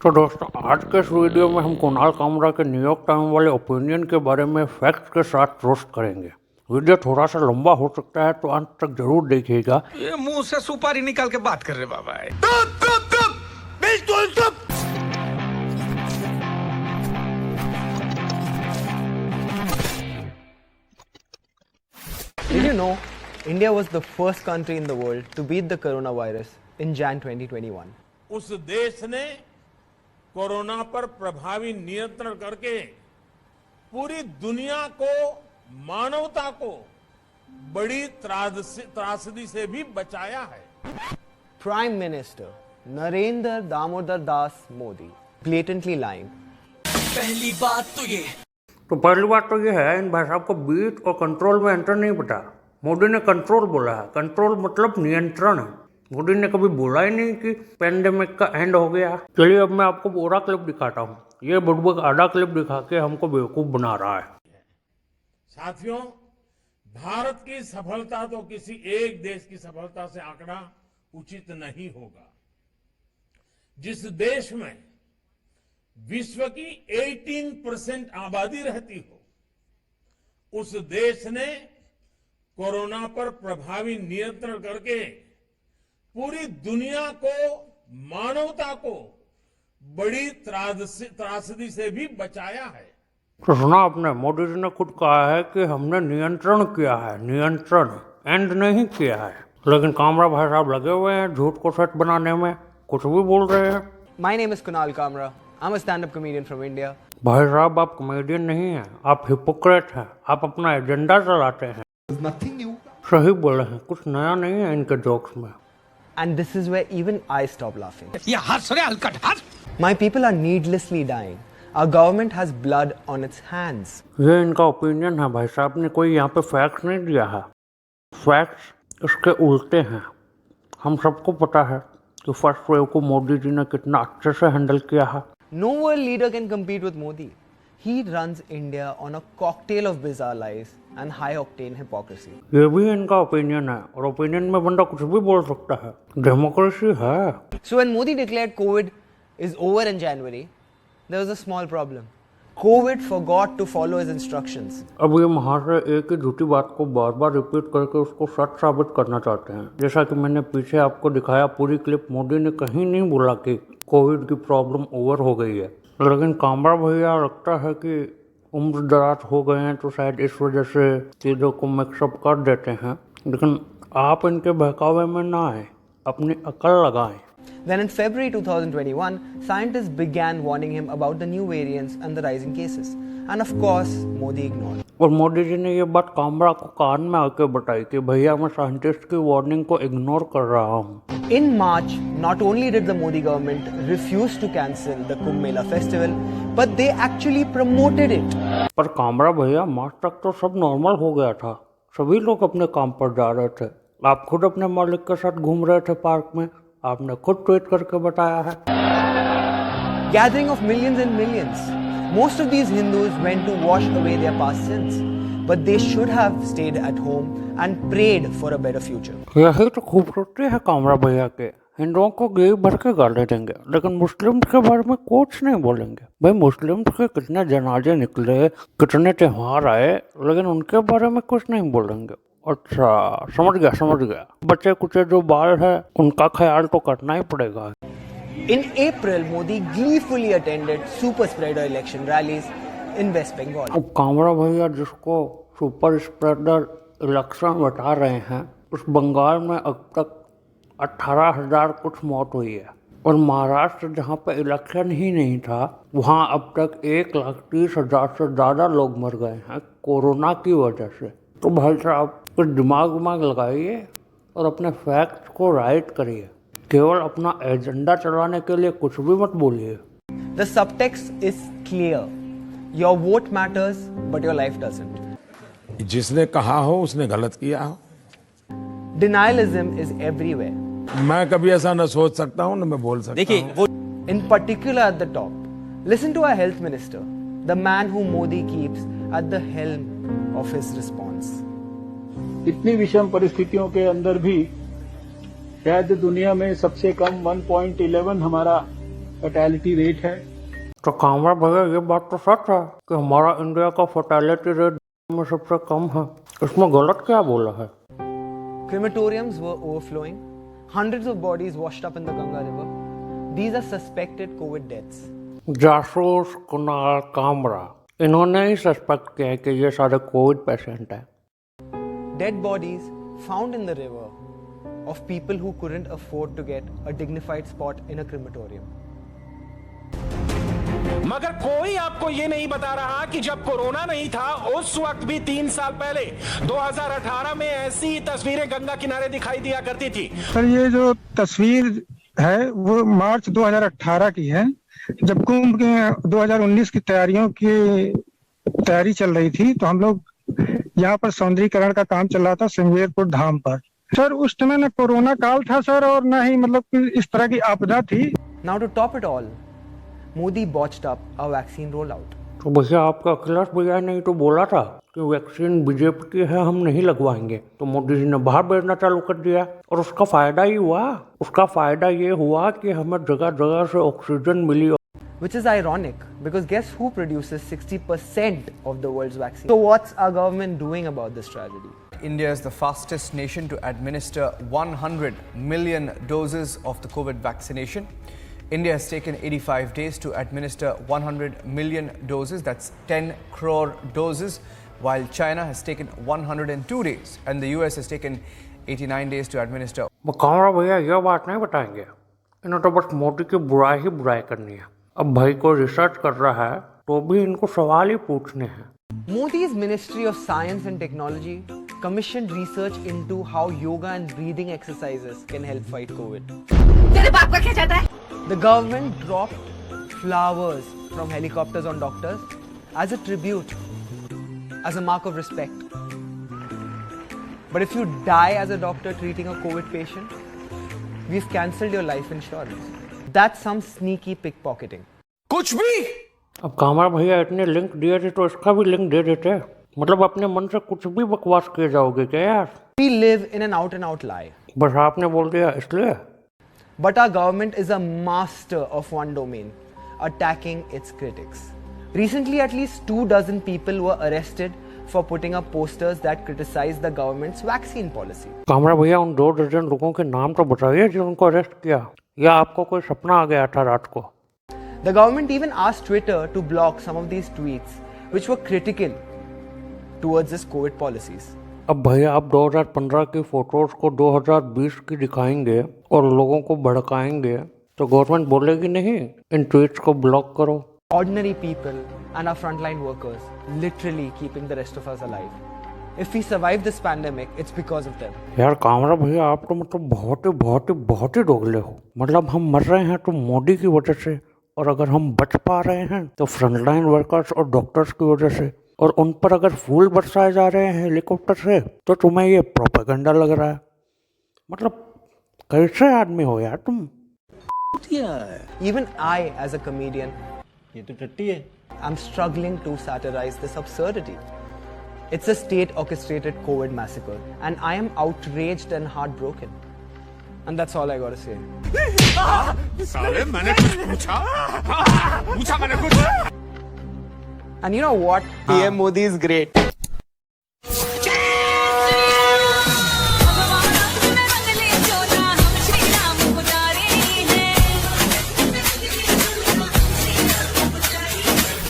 तो दोस्तों आज के इस वीडियो में हम कुणाल कामरा के न्यूयॉर्क टाइम वाले ओपिनियन के बारे में फैक्ट्स के साथ रोस्ट करेंगे। वीडियो थोड़ा सा लंबा हो सकता है तो अंत तक जरूर देखिएगा। ये मुंह से सुपारी निकाल के बात कर रहे बाबा। Did you know India was the first country in the world to beat the coronavirus in Jan 2021? उस देश ने कोरोना पर प्रभावी नियंत्रण करके पूरी दुनिया को, मानवता को बड़ी त्रासदी से भी बचाया है। Prime Minister Narendra Damodar Das Modi blatantly lying. पहली बात तो ये है, इन भाई साहब को बीट और कंट्रोल में अंतर नहीं पता। मोदी ने कंट्रोल बोला है, कंट्रोल मतलब नियंत्रण है। मोदी ने कभी बोला ही नहीं कि पेंडेमिक का एंड हो गया। चलिए अब मैं आपको पूरा क्लिप दिखाता हूँ। ये बुड़बक आधा क्लिप दिखा के हमको बेवकूफ बना रहा है। साथियों, भारत की सफलता तो किसी एक देश की सफलता से आंकना उचित नहीं होगा। जिस देश में विश्व की 18% आबादी रहती हो, उस देश ने कोरोना पर प्रभावी नियंत्रण करके पूरी दुनिया को, मानवता को बड़ी त्रासदी से भी बचाया है। तो सुना आपने, मोदी जी ने खुद कहा है कि हमने नियंत्रण किया है, नियंत्रण एंड नहीं किया है। लेकिन कामरा भाई साहब लगे हुए हैं झूठ को सच बनाने में, कुछ भी बोल रहे हैं। My name is Kunal Kamra. I'm a stand-up comedian from India. भाई साहब आप कॉमेडियन नहीं हैं, आप हिपोक्रेट हैं। आप अपना एजेंडा चलाते हैं। सही बोले हैं, कुछ नया नहीं है इनके जोक्स में। And this is where even I stop laughing. ये हंस रहे हलकट हंस। My people are needlessly dying. Our government has blood on its hands. ये इनका ओपिनियन है भाई साहब ने कोई यहाँ पे फैक्ट्स नहीं दिया है। फैक्ट्स इसके उल्टे हैं। हम सबको पता है कि फर्स्ट वेव को मोदी जी ने कितना अच्छे से हैंडल किया है। No world leader can compete with Modi. He runs India on a cocktail of bizarre lies and high-octane hypocrisy. ये भी इनका ओपिनियन है और ओपिनियन में बंदा कुछ भी बोल सकता है। डेमोक्रेसी है। So when Modi declared COVID is over in January, there was a small problem. COVID forgot to follow his instructions. अब ये महाशय एक ही झूठी बात को बार बार रिपीट करके उसको सच साबित करना चाहते हैं। जैसा कि मैंने पीछे आपको दिखाया पूरी क्लिप, मोदी ने कहीं नहीं बोला कि कोविड की प्रॉब्लम ओवर हो गई है। लेकिन कामरा भैया लगता है कि उम्र दराज हो गए हैं तो शायद इस वजह से चीज़ों को मिक्सअप कर देते हैं। लेकिन आप इनके बहकावे में ना आए, अपनी अकल लगाएं। Then in February 2021, scientists began warning him about the new variants and the rising cases. And of course, Modi ignored. और मोदी जी ने ये बात कामरा को कान में आके बताई कि भैया मैं साइंटिस्ट की वार्निंग को इग्नोर कर रहा हूँ। In March, not only did the Modi government refuse to cancel the Kumbh Mela festival, but they actually promoted it. पर कामरा भैया मार्च तक तो सब नॉर्मल हो गया था, सभी लोग अपने काम पर जा रहे थे। आप खुद अपने मालिक के साथ घूम रहे थे पार्क में, आपने खुद ट्वीट करके बताया है। Gathering of millions and millions. Most of these Hindus went to wash away their past sins, but they should have stayed at home and prayed for a better future. यही तो खूबसूरती है कामरा भैया के। हिंदुओं को गे भर के गाली देंगे लेकिन मुस्लिम्स के बारे में कुछ नहीं बोलेंगे। भाई मुस्लिम्स के कितने जनाजे निकले, कितने त्योहार आए, लेकिन उनके बारे में कुछ नहीं बोलेंगे। अच्छा समझ गया। बच्चे कुचे जो बाल है उनका ख्याल तो करना ही पड़ेगा। In April, Modi gleefully attended super spreader election rallies in West Bengal. अब कामरा भैया जिसको सुपर स्प्रेडर इलेक्शन बता रहे हैं, उस बंगाल में अब तक 18,000 कुछ मौत हुई है। और महाराष्ट्र जहाँ पे इलेक्शन ही नहीं था, वहाँ अब तक 1,30,000 से ज़्यादा लोग मर गए हैं कोरोना की वजह से। तो भाई साहब कुछ दिमाग लगाइए और अपने फैक्ट्स को राइट करिए। केवल अपना एजेंडा चलाने के लिए कुछ भी मत बोलिए। The subtext is clear. Your vote matters, but your life doesn't. जिसने कहा हो उसने गलत किया हो। Denialism is everywhere. मैं कभी ऐसा न सोच सकता हूँ न मैं बोल सकता हूँ। In particular at the top, listen to our health minister, the man whom Modi keeps at the helm of his response. इतनी विषम परिस्थितियों के अंदर भी शायद दुनिया में सबसे कम 1.11 हमारा फर्टेलिटी रेट है। तो कामरा भैया ये बात तो सच है कि हमारा इंडिया का फर्टिलिटी रेट में सबसे कम है, इसमें गलत क्या बोला है? Crematoriums were overflowing. Hundreds of bodies washed up in the Ganga River. These are suspected COVID deaths. जासूस कुणाल कामरा, इन्होंने ही सस्पेक्ट किया है कि ये सारे कोविड पेशेंट हैं। Dead bodies found in the river of people who couldn't afford to get a dignified spot in a crematorium. मगर कोई आपको ये नहीं बता रहा कि जब कोरोना नहीं था उस वक्त भी 3 साल पहले 2018 में ऐसी तस्वीरें गंगा किनारे दिखाई दिया करती थी। सर ये जो तस्वीर है वो मार्च 2018 की है, जब कुंभ के 2019 की तैयारी चल रही थी, तो हम लोग यहाँ पर सौंदर्यीकरण का काम चल रहा था सिंगवेरपुर धाम पर। सर उस समय न कोरोना काल था सर, और न ही मतलब इस तरह की आपदा थी। Now to top it all, Modi botched up a vaccine rollout. तो भैया आपका अखिलेश भैया ने तो बोला था कि वैक्सीन बीजेपी की है, हम नहीं लगवाएंगे, तो मोदी जी ने बाहर भेजना चालू कर दिया और उसका फायदा ही हुआ। उसका फायदा ये हुआ कि हमें जगह जगह से ऑक्सीजन मिली। Which is ironic because guess who produces 60% of the world's vaccine? So what's our government doing about this tragedy? India is the fastest nation to administer 100 million doses of the COVID vaccination. India has taken 85 days to administer 100 million doses, that's 10 crore doses, while China has taken 102 days and the US has taken 89 days to administer. Kamra भैया ये बात नहीं बताएंगे, इन्हें तो बस मोदी की बुराई ही बुराई करनी है। अब भाई को रिसर्च कर रहा है तो भी इनको सवाल ही पूछने हैं। Modi's Ministry of Science and Technology commissioned research into how yoga and breathing exercises can help fight COVID. तेरे बाप का क्या चाहता है? The government dropped flowers from helicopters on doctors as a tribute, as a mark of respect. But if you die as a doctor treating a COVID patient, we've cancelled your life insurance. That's some sneaky pickpocketing. कुछ भी। अब कामरा भैया इतने link दिए थे तो इसका भी लिंक दे देते, मतलब अपने मन से कुछ भी बकवास किए जाओगे क्या यार? We live in an out-and-out lie. बस आपने बोल दिया इसलिए। But our government is a master of one domain, attacking its critics. Recently, at least 24 people were arrested for putting up posters that criticize the government's vaccine policy. Kamra भैया उन 2 दर्जन लोगों के नाम तो बताइए जो उनको अरेस्ट किया, या आपको कोई सपना आ गया था रात को? The government even asked Twitter to block some of these tweets which were critical towards its COVID policies. अब भैया आप 2015 की फोटोज को 2020 की दिखाएंगे और लोगों को भड़काएंगे तो गवर्नमेंट बोलेगी नहीं इन ट्वीट्स को ब्लॉक करो। Ordinary people and our frontline workers literally keeping the rest of us alive. If we survive this pandemic, it's because of them. यार कामरा भैया आप तो मतलब बहुत ही दोगले हो। मतलब हम मर रहे हैं तो मोदी की वजह से, और अगर हम बच पा रहे हैं तो फ्रंटलाइन वर्कर्स और डॉक्टर्स की वजह से, और उन पर अगर फूल बरसाए जा रहे हैं हेलीकॉप्टर से तो तुम्हें ये प्रोपेगेंडा लग रहा है। मतलब कैसे आदमी हो यार तुम? Even I, as a comedian, ये तो टट्टी है। I'm struggling to satirize this absurdity. It's a state-orchestrated COVID massacre, and I am outraged and heartbroken. And that's all I gotta say. साले मैंने कुछ पूछा मैंने कुछ। And you know what? PM Modi is great.